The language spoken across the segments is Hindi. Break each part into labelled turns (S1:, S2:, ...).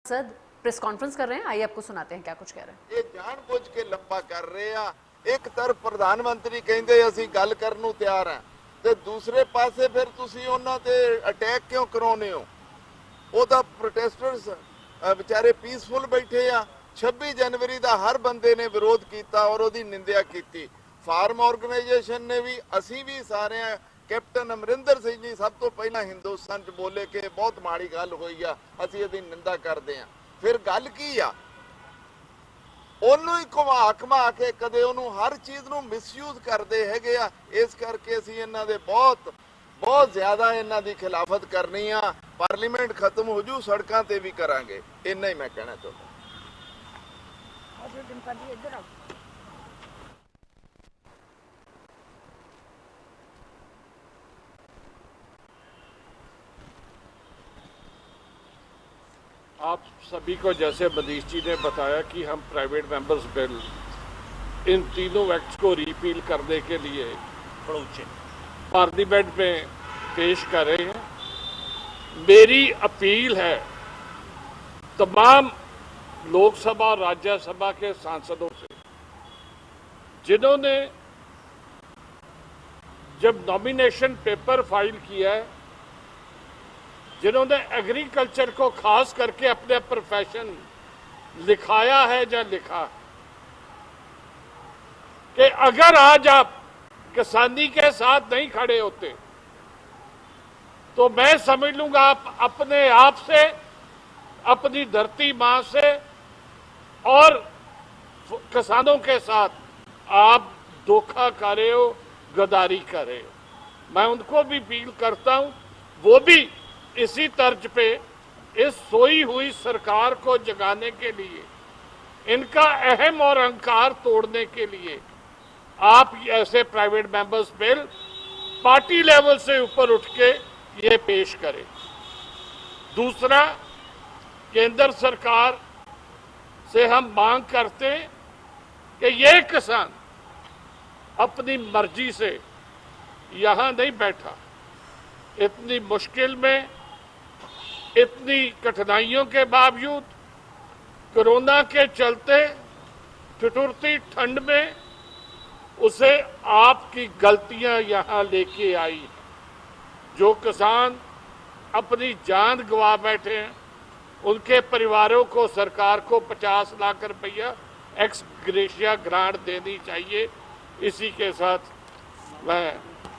S1: सद प्रेस कॉन्फ्रेंस कर रहे हैं, आइए आपको सुनाते हैं क्या कुछ कह रहे हैं।
S2: ਇਹ ਜਾਣਬੁੱਝ ਕੇ ਲੰਬਾ ਕਰ ਰਹੇ ਆ। ਇੱਕ ਤਰਫ ਪ੍ਰਧਾਨ ਮੰਤਰੀ ਕਹਿੰਦੇ ਅਸੀਂ ਗੱਲ ਕਰਨ ਨੂੰ ਤਿਆਰ ਆ ਤੇ ਦੂਸਰੇ ਪਾਸੇ ਫਿਰ ਤੁਸੀਂ ਉਹਨਾਂ ਤੇ ਅਟੈਕ ਕਿਉਂ ਕਰਾਉਨੇ ਹੋ? ਉਹਦਾ ਪ੍ਰੋਟੈਸਟਰਸ ਵਿਚਾਰੇ ਪੀਸਫੁਲ ਬੈਠੇ ਆ। 26 ਜਨਵਰੀ ਦਾ ਹਰ ਬੰਦੇ ਨੇ ਵਿਰੋਧ ਕੀਤਾ ਔਰ ਉਹਦੀ ਨਿੰਦਿਆ ਕੀਤੀ। ਫਾਰਮ ਆਰਗੇਨਾਈਜੇਸ਼ਨ ਨੇ ਵੀ, ਅਸੀਂ ਵੀ ਸਾਰੇ कैप्टन अमरिंदर सिंह जी सब तो पहला हिंदुस्तान च बोले कि बहुत माड़ी गल हुई आ, असीं इहदी निंदा करते हैं। फिर गल की आ, ਉਹਨੂੰ ਹੀ ਘੁਮਾ ਕੇ ਕਦੇ ਉਹਨੂੰ ਹਰ ਚੀਜ਼ ਨੂੰ ਮਿਸਯੂਜ਼ ਕਰਦੇ ਹੈਗੇ ਆ। ਇਸ ਕਰਕੇ ਅਸੀਂ ਇਹਨਾਂ ਦੇ ਬਹੁਤ ਜ਼ਿਆਦਾ ਇਹਨਾਂ ਦੀ ਖਿਲਾਫਤ ਕਰਨੀ ਆ। ਪਾਰਲੀਮੈਂਟ ਖਤਮ ਹੋ ਜੂ, ਸੜਕਾਂ ਤੇ ਵੀ ਕਰਾਂਗੇ। ਇੰਨਾ ਹੀ ਮੈਂ ਕਹਿਣਾ ਚਾਹੁੰਦਾ।
S3: आप सभी को जैसे मनीष जी ने बताया कि हम प्राइवेट मेंबर्स बिल इन तीनों एक्ट्स को रिपील करने के लिए पार्लियामेंट में पेश कर रहे हैं। मेरी अपील है तमाम लोकसभा और राज्यसभा के सांसदों से, जिन्होंने जब नॉमिनेशन पेपर फाइल किया है, जिन्होंने एग्रीकल्चर को खास करके अपने प्रोफेशन लिखाया है या लिखा, कि अगर आज आप किसानी के साथ नहीं खड़े होते तो मैं समझ लूंगा आप अपने आप से, अपनी धरती मां से और किसानों के साथ आप धोखा कर रहे हो, गद्दारी कर रहे हो। मैं उनको भी अपील करता हूं, वो भी इसी तर्ज पे इस सोई हुई सरकार को जगाने के लिए, इनका अहम और अहंकार तोड़ने के लिए आप ऐसे private members bill party level से ऊपर उठ के ये पेश करें। दूसरा, केंद्र सरकार से हम मांग करते हैं कि ये किसान अपनी मर्जी से यहां नहीं बैठा, इतनी मुश्किल में, इतनी कठिनाइयों के बावजूद, कोरोना के चलते ठिठुरती ठंड में उसे आपकी गलतियां यहां लेके आई। जो किसान अपनी जान गंवा बैठे हैं, उनके परिवारों को सरकार को 50 लाख रुपया एक्स ग्रेशिया ग्रांट देनी चाहिए। इसी के साथ मैं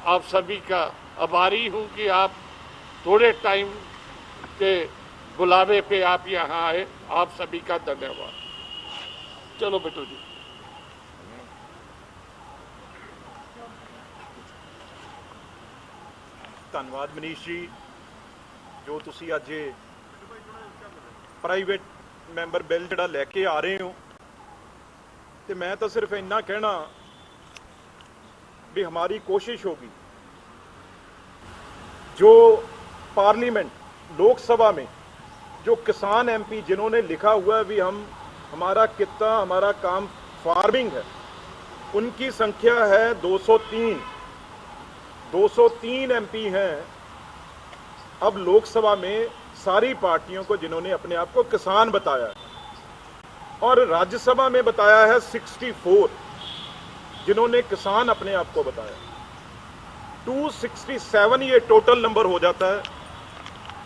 S3: आप सभी का आभारी हूं कि आप थोड़े टाइम के बुलावे पे आप यहाँ आए। आप सभी का धन्यवाद। चलो बेटू जी।
S4: ਧੰਨਵਾਦ ਮਨੀਸ਼ ਜੀ, ਜੋ ਤੁਸੀਂ ਅੱਜ ਪ੍ਰਾਈਵੇਟ ਮੈਂਬਰ ਬਿੱਲ ਜਿਹੜਾ ਲੈ ਕੇ ਆ ਰਹੇ ਹੋ। ਤੇ मैं तो सिर्फ इन्ना कहना भी हमारी कोशिश होगी जो पार्लियामेंट लोकसभा में जो किसान एमपी जिन्होंने लिखा हुआ है भी हमारा कितना हमारा काम फार्मिंग है, उनकी संख्या है 203 एमपी हैं अब लोकसभा में, सारी पार्टियों को जिन्होंने अपने आप को किसान बताया है, और राज्यसभा में बताया है 64 जिन्होंने किसान अपने आप को बताया। 267 ये टोटल नंबर हो जाता है।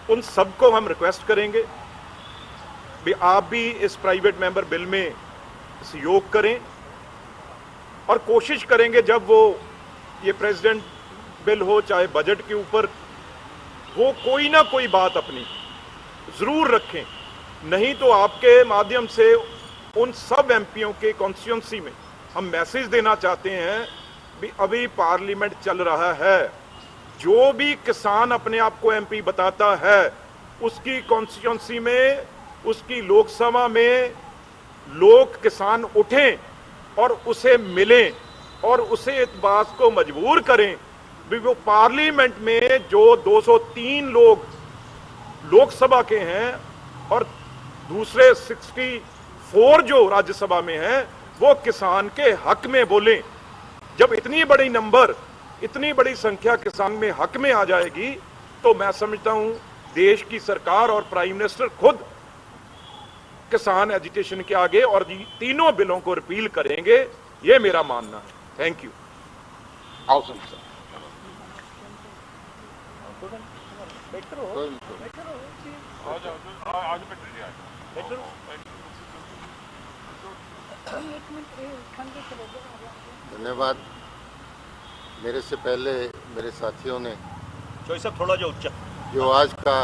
S4: उन सबको हम रिक्वेस्ट करेंगे भी आप भी इस प्राइवेट मेंबर बिल में सहयोग करें, और कोशिश करेंगे जब वो ये प्रेसिडेंट बिल हो चाहे बजट के ऊपर, वो कोई ना कोई बात अपनी जरूर रखें। नहीं तो आपके माध्यम से उन सब एमपीओं के कॉन्स्टिट्यूंसी में हम मैसेज देना चाहते हैं भी अभी पार्लियामेंट चल रहा है, जो भी किसान अपने आप को एमपी बताता है उसकी कॉन्स्टिट्यूंसी में, उसकी लोकसभा में लोग किसान उठें और उसे मिलें और उसे इस बात को मजबूर करें भी वो पार्लियामेंट में जो 203 लोग लोकसभा के हैं और दूसरे 64 जो राज्यसभा में हैं वो किसान के हक में बोलें। जब इतनी बड़ी नंबर, इतनी बड़ी संख्या किसान में हक में आ जाएगी तो मैं समझता हूं देश की सरकार और प्राइम मिनिस्टर खुद किसान एजुटेशन के आगे और तीनों बिलों को रिपील करेंगे, ये मेरा मानना है। Thank you.
S5: धन्यवाद। मेरे से पहले मेरे साथियों ने
S6: थोड़ा जो उच्च
S5: जो आज का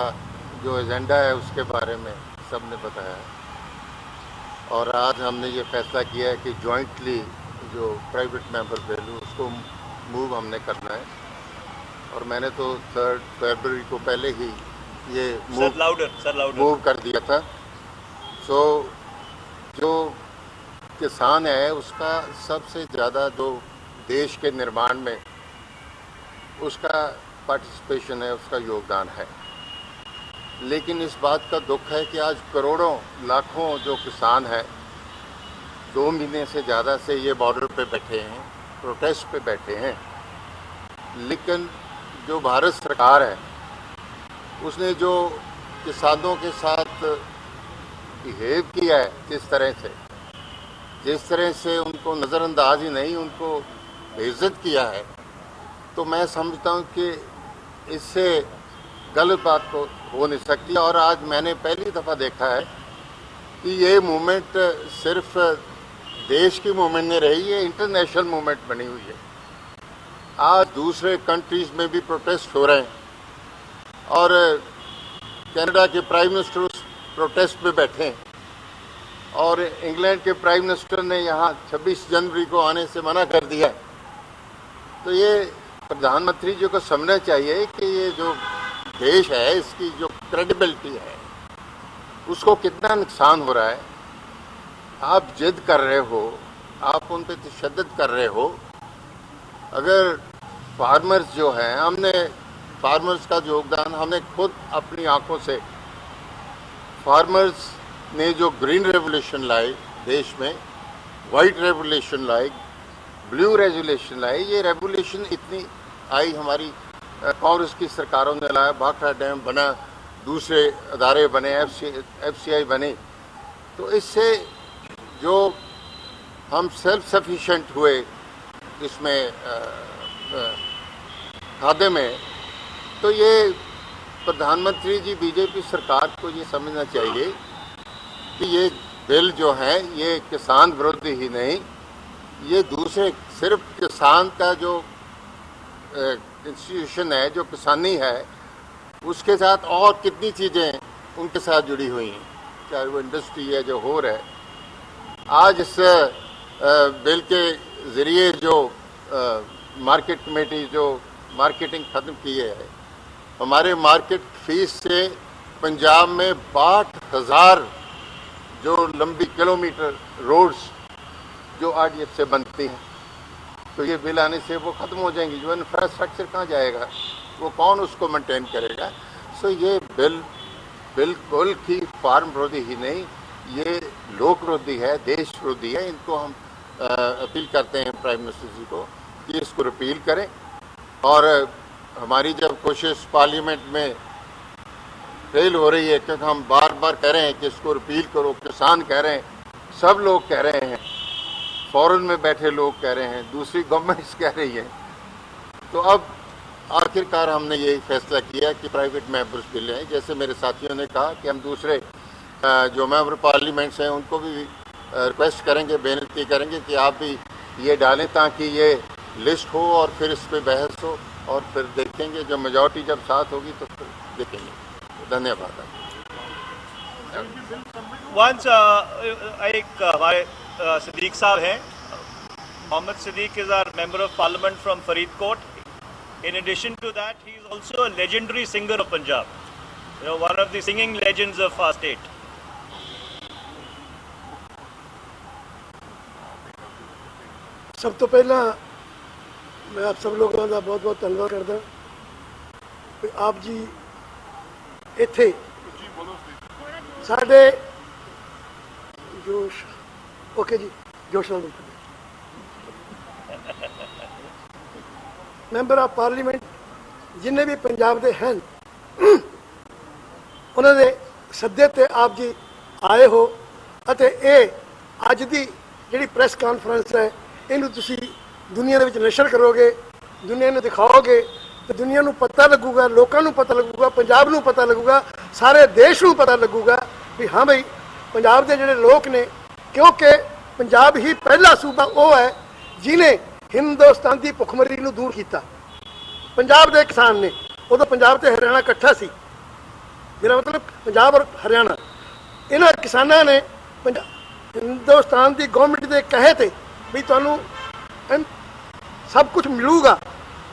S5: जो एजेंडा है उसके बारे में सबने बताया है, और आज हमने ये फैसला किया है कि जॉइंटली जो प्राइवेट मेंबर बिल उसको मूव हमने करना है, और मैंने तो 3 फरवरी को पहले ही ये मूव कर दिया था। सो जो किसान है उसका सबसे ज़्यादा जो देश के निर्माण में उसका पार्टिसिपेशन है, उसका योगदान है। लेकिन इस बात का दुख है कि आज करोड़ों लाखों जो किसान हैं 2 महीने से ज़्यादा से ये बॉर्डर पे बैठे हैं, प्रोटेस्ट पे बैठे हैं, लेकिन जो भारत सरकार है उसने जो किसानों के साथ बिहेव किया है, जिस तरह से उनको नज़रअंदाज ही नहीं, उनको बेइज्जत किया है, तो मैं समझता हूँ कि इससे गलत बात तो हो नहीं सकती। और आज मैंने पहली दफ़ा देखा है कि ये मूवमेंट सिर्फ देश की मूवमेंट नहीं रही, ये इंटरनेशनल मूवमेंट बनी हुई है। आज दूसरे कंट्रीज़ में भी प्रोटेस्ट हो रहे हैं, और कनाडा के प्राइम मिनिस्टर उस प्रोटेस्ट में बैठे हैं, और इंग्लैंड के प्राइम मिनिस्टर ने यहाँ 26 जनवरी को आने से मना कर दिया है। तो ये प्रधानमंत्री जी को समझना चाहिए कि ये जो देश है इसकी जो क्रेडिबिलिटी है उसको कितना नुकसान हो रहा है। आप जिद कर रहे हो, आप उन पर तशद्दुद कर रहे हो। अगर फार्मर्स जो हैं, हमने फार्मर्स का योगदान हमने खुद अपनी आंखों से, फार्मर्स ने जो ग्रीन रेवोल्यूशन लाई देश में, वाइट रेवोल्यूशन लाई, ब्लू रेवोल्यूशन लाई, ये रेवोल्यूशन इतनी आई हमारी कांग्रेस की सरकारों ने लाया। भाखड़ा डैम बना, दूसरे अदारे बने, FCI बने, तो इससे जो हम सेल्फ सफिशिएंट हुए इसमें खाद्य में, तो ये प्रधानमंत्री जी बीजेपी सरकार को ये समझना चाहिए कि ये बिल जो है ये किसान विरोधी ही नहीं, ये दूसरे सिर्फ किसान का जो इंस्टीट्यूशन है, जो किसानी है, उसके साथ और कितनी चीज़ें उनके साथ जुड़ी हुई हैं, चाहे वो इंडस्ट्री है जो हो रहा है। आज इस बिल के ज़रिए जो मार्केट कमेटी जो मार्केटिंग ख़त्म की है, हमारे मार्केट फीस से पंजाब में 62,000 जो लंबी किलोमीटर रोड्स जो आज इससे बनती हैं, तो ये बिल आने से वो ख़त्म हो जाएंगी। जो इंफ्रास्ट्रक्चर कहाँ जाएगा, वो कौन उसको मेंटेन करेगा। सो ये बिल बिल्कुल ही फार्म विरोधी ही नहीं, ये लोक विरोधी है, देश विरोधी है। इनको हम अपील करते हैं प्राइम मिनिस्टर जी को कि इसको रिपील करें। और हमारी जब कोशिश पार्लियामेंट में फेल हो रही है, क्योंकि हम बार बार कह रहे हैं कि इसको रिपील करो, किसान कह रहे हैं, सब लोग कह रहे हैं, फॉरेन में बैठे लोग कह रहे हैं, दूसरी गवर्नमेंट्स कह रही है, तो अब आखिरकार हमने यही फैसला किया कि प्राइवेट मेंबर्स बिल हैं। जैसे मेरे साथियों ने कहा कि हम दूसरे जो मेंबर पार्लियामेंट्स हैं उनको भी रिक्वेस्ट करेंगे, बेनती करेंगे कि आप भी ये डालें ताकि ये लिस्ट हो और फिर इस पर बहस हो, और फिर देखेंगे जब मेजॉरिटी जब साथ होगी तो फिर देखेंगे। धन्यवाद।
S6: वंस एक हमारे सिद्दीक साहब हैं, Mohammad Siddique is our member of parliament from Faridkot. In addition to that, he is also a legendary singer of Punjab. You know, one of the singing legends of our state.
S7: सब तो पहला मैं आप सब लोगों का बहुत बहुत धन्यवाद करता कि आप जी इत्थे साढ़े जोश ओके जी जोश नाल मैंबर ऑफ पार्लीमेंट जिन्हें भी पंजाब के हैं उन्होंने सद्दे ते आप जी आए हो ਅਤੇ ਇਹ ਅੱਜ ਦੀ ਜਿਹੜੀ ਪ੍ਰੈਸ ਕਾਨਫਰੰਸ ਹੈ ਇਹਨੂੰ ਤੁਸੀਂ ਦੁਨੀਆ ਦੇ ਵਿੱਚ ਨਸ਼ਰ ਕਰੋਗੇ, ਦੁਨੀਆ ਨੂੰ ਦਿਖਾਓਗੇ ਤੇ ਦੁਨੀਆ ਨੂੰ ਪਤਾ ਲੱਗੂਗਾ, ਲੋਕਾਂ ਨੂੰ ਪਤਾ ਲੱਗੂਗਾ, ਪੰਜਾਬ ਨੂੰ ਪਤਾ ਲੱਗੂਗਾ, ਸਾਰੇ ਦੇਸ਼ ਨੂੰ ਪਤਾ ਲੱਗੂਗਾ ਵੀ ਹਾਂ ਬਈ ਪੰਜਾਬ ਦੇ ਜਿਹੜੇ ਲੋਕ ਨੇ, ਕਿਉਂਕਿ ਪੰਜਾਬ ਹੀ ਪਹਿਲਾ ਸੂਬਾ ਉਹ ਹੈ ਜਿਹਨੇ ਹਿੰਦੁਸਤਾਨ ਦੀ ਭੁੱਖਮਰੀ ਨੂੰ ਦੂਰ ਕੀਤਾ। ਪੰਜਾਬ ਦੇ ਕਿਸਾਨ ਨੇ, ਉਦੋਂ ਪੰਜਾਬ ਤੇ ਹਰਿਆਣਾ ਇਕੱਠਾ ਸੀ, ਮੇਰਾ ਮਤਲਬ ਪੰਜਾਬ ਔਰ ਹਰਿਆਣਾ, ਇਹਨਾਂ ਕਿਸਾਨਾਂ ਨੇ ਹਿੰਦੁਸਤਾਨ ਦੀ ਗਵਰਨਮੈਂਟ ਦੇ ਕਹੇ ਤੇ ਵੀ ਤੁਹਾਨੂੰ ਸਭ ਕੁਝ ਮਿਲੂਗਾ,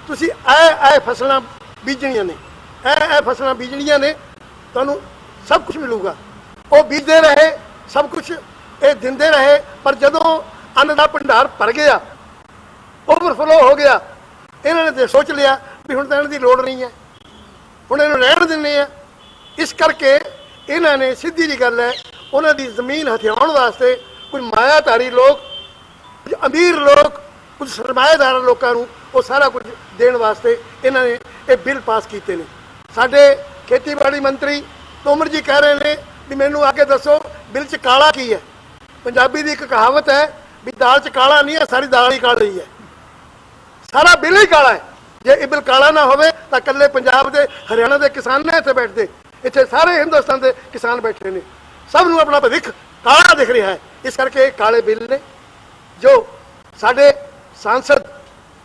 S7: ਤੁਸੀਂ ਇਹ ਫਸਲਾਂ ਬੀਜਣੀਆਂ ਨੇ, ਇਹ ਫਸਲਾਂ ਬੀਜਣੀਆਂ ਨੇ, ਤੁਹਾਨੂੰ ਸਭ ਕੁਝ ਮਿਲੂਗਾ। ਉਹ ਬੀਜਦੇ ਰਹੇ, ਸਭ ਕੁਝ ਇਹ ਦਿੰਦੇ ਰਹੇ, ਪਰ ਜਦੋਂ ਅੰਨ ਦਾ ਭੰਡਾਰ ਭਰ ਗਿਆ, ਓਵਰਫਲੋ ਹੋ ਗਿਆ, ਇਹਨਾਂ ਨੇ ਤੇ ਸੋਚ ਲਿਆ ਵੀ ਹੁਣ ਤਾਂ ਇਹਨਾਂ ਦੀ ਲੋੜ ਨਹੀਂ ਹੈ, ਹੁਣ ਇਹਨੂੰ ਰਹਿਣ ਦਿੰਦੇ ਆ। ਇਸ ਕਰਕੇ ਇਹਨਾਂ ਨੇ, ਸਿੱਧੀ ਜੀ ਗੱਲ ਹੈ, ਉਹਨਾਂ ਦੀ ਜ਼ਮੀਨ ਹਥਿਆਉਣ ਵਾਸਤੇ ਕੁਝ ਮਾਇਆਧਾਰੀ ਲੋਕ, ਕੁਝ ਅਮੀਰ ਲੋਕ, ਕੁਝ ਸਰਮਾਏਦਾਰ ਲੋਕਾਂ ਨੂੰ ਉਹ ਸਾਰਾ ਕੁਝ ਦੇਣ ਵਾਸਤੇ ਇਹਨਾਂ ਨੇ ਇਹ ਬਿੱਲ ਪਾਸ ਕੀਤੇ ਨੇ। ਸਾਡੇ ਖੇਤੀਬਾੜੀ ਮੰਤਰੀ ਤੋਮਰ ਜੀ ਕਹਿ ਰਹੇ ਨੇ ਵੀ ਮੈਨੂੰ ਆ ਕੇ ਦੱਸੋ ਬਿੱਲ 'ਚ ਕਾਲਾ ਕੀ ਹੈ। ਪੰਜਾਬੀ ਦੀ ਇੱਕ ਕਹਾਵਤ ਹੈ ਵੀ ਦਾਲ 'ਚ ਕਾਲਾ ਨਹੀਂ ਹੈ, ਸਾਰੀ ਦਾਲ ਹੀ ਕਾਲੀ ਹੈ, ਸਾਰਾ ਬਿੱਲ ਹੀ ਕਾਲਾ ਹੈ। ਜੇ ਇਹ ਬਿੱਲ ਕਾਲਾ ਨਾ ਹੋਵੇ ਤਾਂ ਇਕੱਲੇ ਪੰਜਾਬ ਦੇ, ਹਰਿਆਣਾ ਦੇ ਕਿਸਾਨ ਨੇ ਇੱਥੇ ਬੈਠਦੇ, ਇੱਥੇ ਸਾਰੇ ਹਿੰਦੁਸਤਾਨ ਦੇ ਕਿਸਾਨ ਬੈਠੇ ਨੇ, ਸਭ ਨੂੰ ਆਪਣਾ ਭਵਿੱਖ ਕਾਲਾ ਦਿਖ ਰਿਹਾ ਹੈ। ਇਸ ਕਰਕੇ ਇਹ ਕਾਲੇ ਬਿੱਲ ਨੇ ਜੋ ਸਾਡੇ सांसद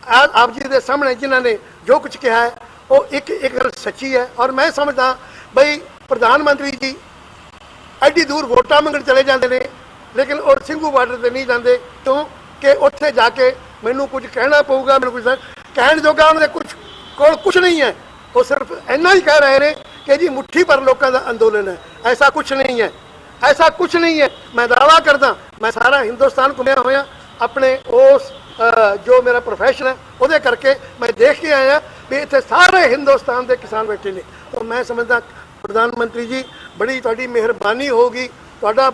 S7: आप जी के सामने जिन्होंने जो कुछ कहा है वो एक गल सच्ची है। और मैं समझदा बई प्रधानमंत्री जी एडी दूर वोटा मंगण चले जाते हैं, लेकिन और सिंघू बार्डर से नहीं जाते, क्योंकि उत्थे जाके मैनू कुछ कहना पऊगा, मैनू कुछ कहने जोगा उन्होंने कुछ नहीं है। वो सिर्फ इन्ना ही कह रहे हैं कि जी मुट्ठी पर लोगों का अंदोलन है। ऐसा कुछ नहीं है, ऐसा कुछ नहीं है। मैं दावा करदा, मैं सारा हिंदुस्तान घुमिया होया अपने उस जो मेरा प्रोफैशन है वो करके मैं देख के आया भी इतने सारे हिंदुस्तान के किसान बैठे ने। तो मैं समझदा प्रधानमंत्री जी बड़ी तुहाडी मेहरबानी होगी, तुहाडा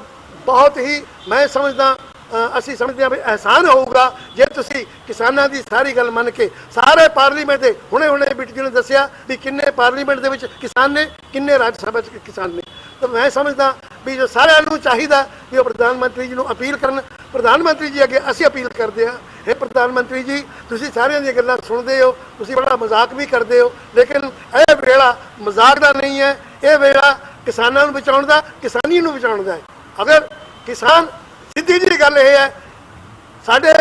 S7: बहुत ही मैं समझदा असी समझते हैं भी एहसान होगा जे तुसी किसानां दी सारी गल मन के सारे पार्लीमेंट दे हुणे बिट जी ने दस्सिया भी किन्ने पार्लीमेंट दे विच किसान ने, किन्ने राज्य सभा च किसान ने। तो मैं समझदा भी जो सारिਆਂ ਨੂੰ ਚਾਹੀਦਾ ਵੀ ਉਹ प्रधानमंत्री जी ਨੂੰ अपील करन। प्रधानमंत्री जी अगे ਅਸੀਂ अपील करते हैं, हे प्रधानमंत्री जी ਤੁਸੀਂ ਸਾਰਿਆਂ ਦੀਆਂ ਗੱਲਾਂ ਸੁਣਦੇ ਹੋ, ਤੁਸੀਂ ਬੜਾ ਮਜ਼ਾਕ ਵੀ ਕਰਦੇ ਹੋ, ਲੇਕਿਨ ਇਹ ਵੇਲਾ ਮਜ਼ਾਕ ਦਾ ਨਹੀਂ ਹੈ, ਇਹ ਵੇਲਾ ਕਿਸਾਨਾਂ ਨੂੰ ਬਚਾਉਣ ਦਾ, ਕਿਸਾਨੀ ਨੂੰ ਬਚਾਉਣ ਦਾ ਹੈ। ਅਗਰ ਕਿਸਾਨ, ਸਿੱਧੀ ਜੀ ਗੱਲ ਇਹ ਹੈ, ਸਾਡੇ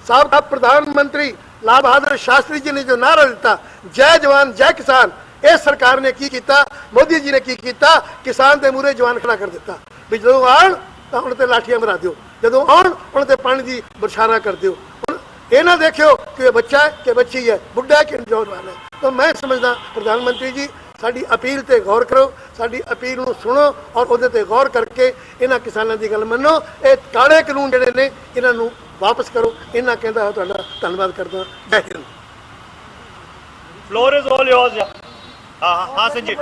S7: ਸਾਬਕਾ प्रधानमंत्री लाल बहादुर शास्त्री जी ने जो नारा दिता जय जवान जय किसान, इस सरकार ने की किया, मोदी जी ने की किया, किसान के मूहरे जवान खड़ा कर दिता भी जो आन तो उन्हें लाठियां मरा दो, जो आन उन्हें पानी की बरछारा कर दो। ये ना देखो कि बच्चा है कि बच्ची है, बुढ़ा है कि नौजवान है। तो मैं समझदा प्रधानमंत्री जी साडी अपील ते गौर करो, साडी अपील नूं सुनो और उहदे ते गौर करके इन्हां किसानां दी गल मन्नो। ये काले कानून जिहड़े ने इन्हां नूं वापस करो। इन्हां कहंदा तुहाडा धन्नवाद करदा। जय Hind.
S6: Floor is all yours. हाँ संजीव,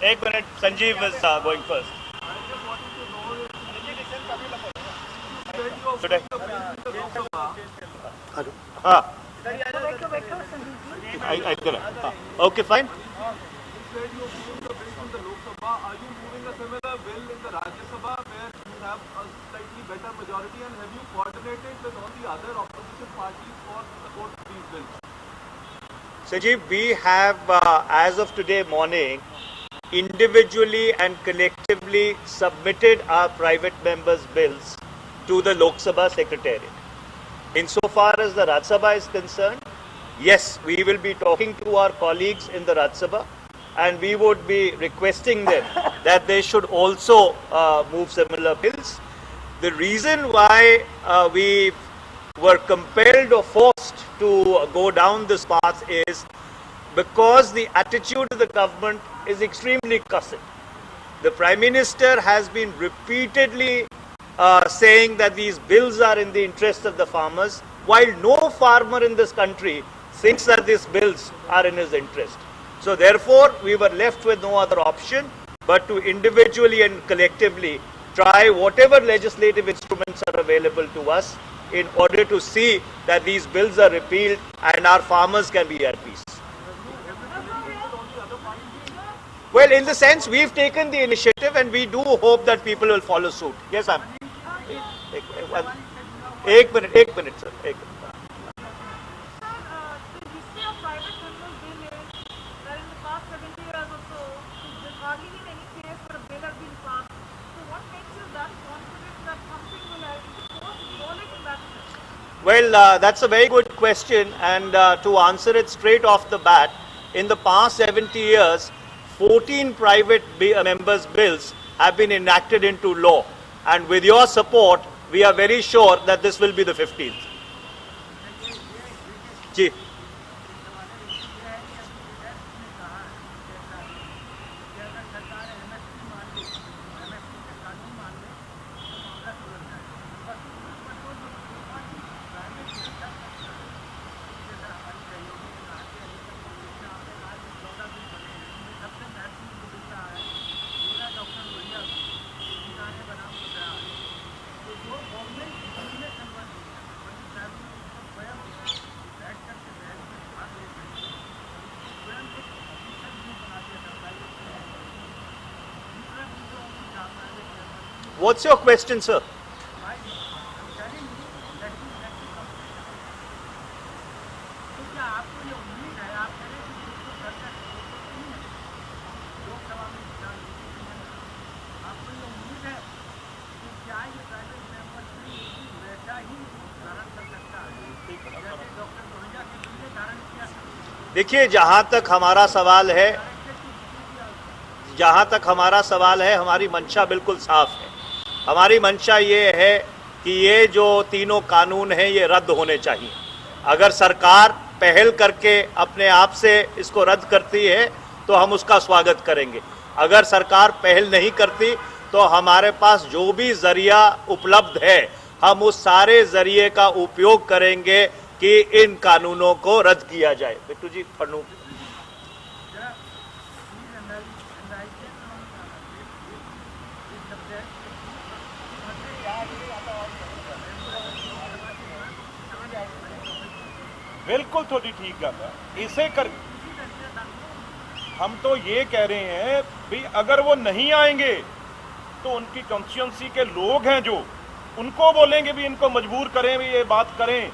S6: एक minute, Sanjeev is going first. हाँ, okay, fine. Sajeev, we have as of today morning individually and collectively submitted our private members' bills to the Lok Sabha Secretariat. Insofar as the Rajya Sabha is concerned, yes, we will be talking to our colleagues in the Rajya Sabha and we would be requesting them that they should also move similar bills. The reason why we were compelled or forced to go down this path is because the attitude of the government is extremely cussed. The Prime Minister has been repeatedly saying that these bills are in the interest of the farmers, while no farmer in this country thinks that these bills are in his interest. So therefore, we were left with no other option but to individually and collectively try whatever legislative instruments are available to us in order to see that these bills are repealed and our farmers can be at peace. Well, in the sense, we've taken the initiative and we do hope that people will follow suit. Yes, ma'am. एक minute, sir. एक minute. Well, that's a very good question, and to answer it straight off the bat, in the past 70 years, 14 private members' bills have been enacted into law, and with your support, we are very sure that this will be the 15th. Ji. What's your question, sir? देखिए, जहां तक हमारा सवाल है, हमारी मंशा बिल्कुल साफ है। हमारी मंशा ये है कि ये जो तीनों कानून हैं ये रद्द होने चाहिए। अगर सरकार पहल करके अपने आप से इसको रद्द करती है तो हम उसका स्वागत करेंगे। अगर सरकार पहल नहीं करती तो हमारे पास जो भी जरिया उपलब्ध है हम उस सारे जरिए का उपयोग करेंगे कि इन कानूनों को रद्द किया जाए। बिट्टू जी पढ़ू।
S4: बिल्कुल थोड़ी ठीक गल है। इसे कर हम तो ये कह रहे हैं भी अगर वो नहीं आएंगे तो उनकी कॉन्स्टिट्यूंसी के लोग हैं जो उनको बोलेंगे भी इनको मजबूर करें भी ये बात करें।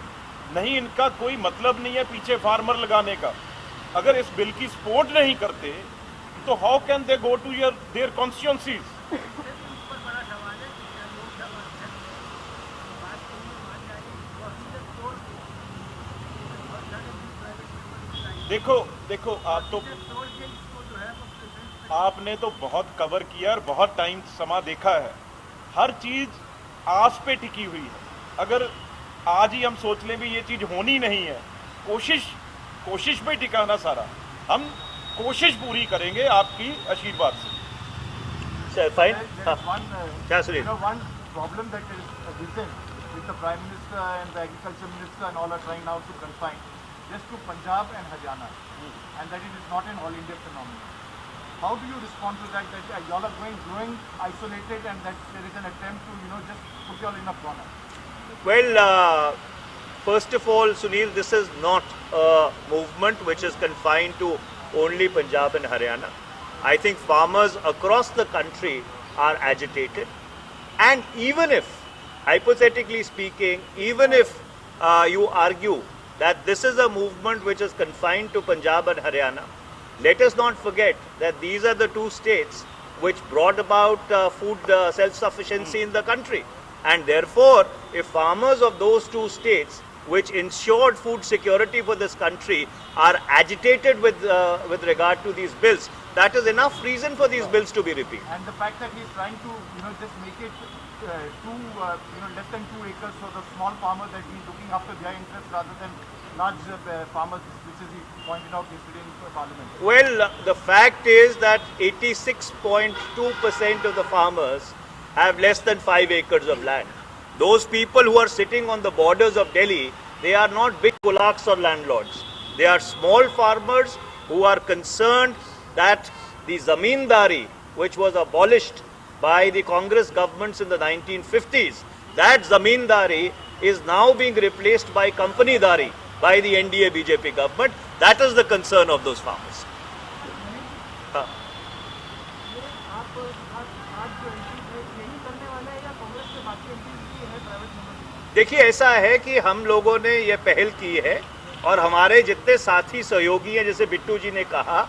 S4: नहीं, इनका कोई मतलब नहीं है पीछे फार्मर लगाने का। अगर इस बिल की सपोर्ट नहीं करते तो how can they go to their constituencies. देखो आपने तो बहुत कवर किया और बहुत टाइम समा देखा है। हर चीज आस पे टिकी हुई है। अगर आज ही हम सोच लें भी ये चीज होनी नहीं है, कोशिश पे टिकाना सारा। हम कोशिश पूरी करेंगे आपकी आशीर्वाद से।
S6: फाइन।
S4: क्या सुनिए?
S8: One problem that is recent with the Prime Minister and the Agriculture Minister and all are trying now to confine just to Punjab and Haryana, and that it is not an all India phenomenon. How do you respond to that? That y'all are growing isolated, and that there is an attempt to just put y'all in a corner.
S6: Well, first of all, Sunil, this is not a movement which is confined to only Punjab and Haryana. I think farmers across the country are agitated, and even if, hypothetically speaking, even if you argue that this is a movement which is confined to Punjab and Haryana, let us not forget that these are the two states which brought about food self-sufficiency in the country. And therefore, if farmers of those two states, which ensured food security for this country, are agitated with regard to these bills, that is enough reason for these bills to be repealed.
S8: And the fact that he is trying to just make it less than 2 acres for the small farmer, that he is looking after their interests rather than large farmers, which is he pointed out yesterday in Parliament.
S6: Well, the fact is that 86.2% of the farmers have less than 5 acres of land. Those people who are sitting on the borders of Delhi, they are not big kulaks or landlords. They are small farmers who are concerned that the zamindari, which was abolished by the Congress governments in the 1950s, that zamindari is now being replaced by companydari by the NDA BJP government. That is the concern of those farmers. देखिए, ऐसा है कि हम लोगों ने ये पहल की है और हमारे जितने साथी सहयोगी हैं, जैसे बिट्टू जी ने कहा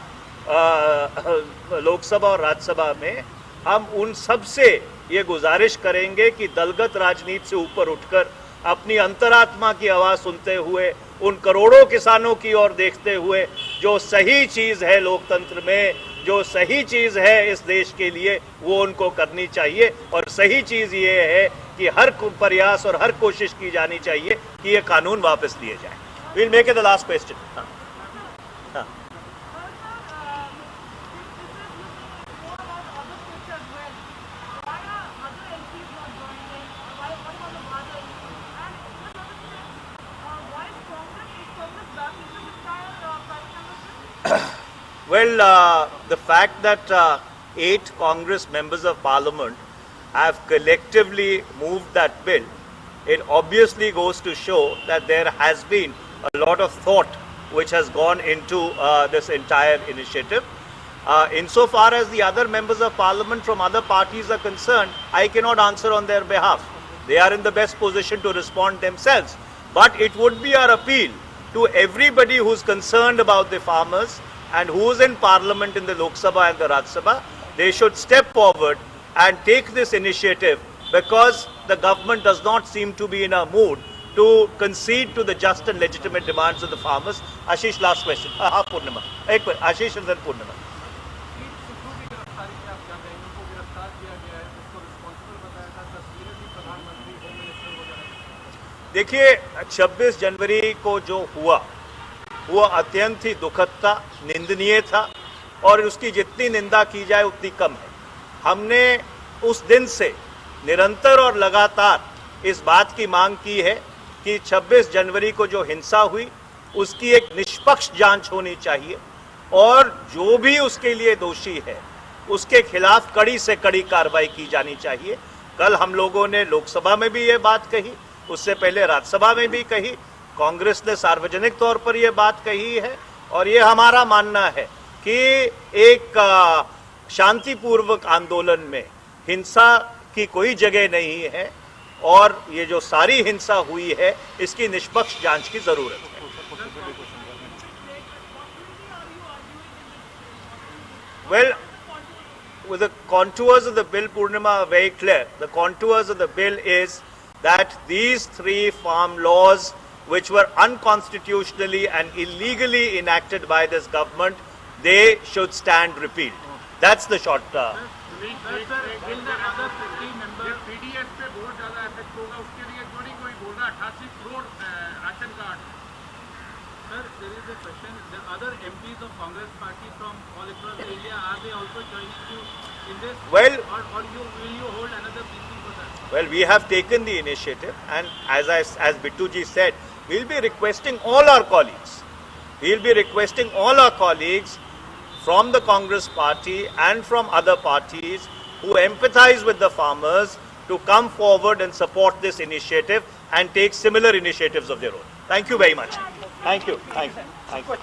S6: लोकसभा और राज्यसभा में, हम उन सब से ये गुजारिश करेंगे कि दलगत राजनीति से ऊपर उठकर अपनी अंतरात्मा की आवाज़ सुनते हुए, उन करोड़ों किसानों की ओर देखते हुए, जो सही चीज़ है लोकतंत्र में, जो सही चीज़ है इस देश के लिए, वो उनको करनी चाहिए। और सही चीज़ ये है कि हर प्रयास और हर कोशिश की जानी चाहिए कि ये कानून वापस लिए जाए। Will make it the last question. Well, the fact that 8 Congress members of Parliament have collectively moved that bill, it obviously goes to show that there has been a lot of thought which has gone into this entire initiative. Insofar as the other members of Parliament from other parties are concerned, I cannot answer on their behalf. They are in the best position to respond themselves. But it would be our appeal to everybody who's concerned about the farmers and who's in Parliament in the Lok Sabha and the Rajya Sabha, they should step forward and take this initiative, because the government does not seem to be in a mood to concede to the just and legitimate demands of the farmers. Ashish, last question. Purnima. Ashish and then Purnima. देखिए, 26 जनवरी को जो हुआ वो अत्यंत ही दुखद था, निंदनीय था, और उसकी जितनी निंदा की जाए उतनी कम है। हमने उस दिन से निरंतर और लगातार इस बात की मांग की है कि 26 जनवरी को जो हिंसा हुई उसकी एक निष्पक्ष जांच होनी चाहिए, और जो भी उसके लिए दोषी है उसके खिलाफ कड़ी से कड़ी कार्रवाई की जानी चाहिए। कल हम लोगों ने लोकसभा में भी ये बात कही, उससे पहले राज्यसभा में भी कही, कांग्रेस ने सार्वजनिक तौर पर यह बात कही है, और ये हमारा मानना है कि एक शांतिपूर्वक आंदोलन में हिंसा की कोई जगह नहीं है, और ये जो सारी हिंसा हुई है इसकी निष्पक्ष जांच की जरूरत है। Well, with the contours of the bill, Purnima, are very clear. The contours of the bill is that these 3 farm laws, which were unconstitutionally and illegally enacted by this government, they should stand repealed. That's the short.
S9: Sir, there is a question. The other MPs of Congress party from all across the area, are they also joining you in this?
S6: Well,
S9: or will you hold another meeting for that?
S6: Well, we have taken the initiative, and as Bittuji said, we'll be requesting all our colleagues. We'll be requesting all our colleagues from the Congress party and from other parties who empathize with the farmers to come forward and support this initiative and take similar initiatives of their own. Thank you very much. Thank you. Thank you. Thank you.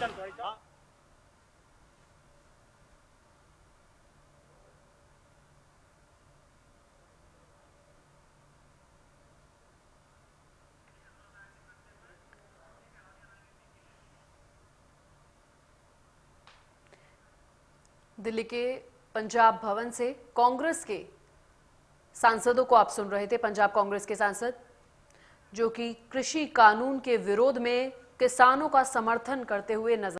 S1: Delhi के पंजाब भवन से कांग्रेस के सांसदों को आप सुन रहे थे। पंजाब कांग्रेस के सांसद जो कि कृषि कानून के विरोध में किसानों का समर्थन करते हुए नजर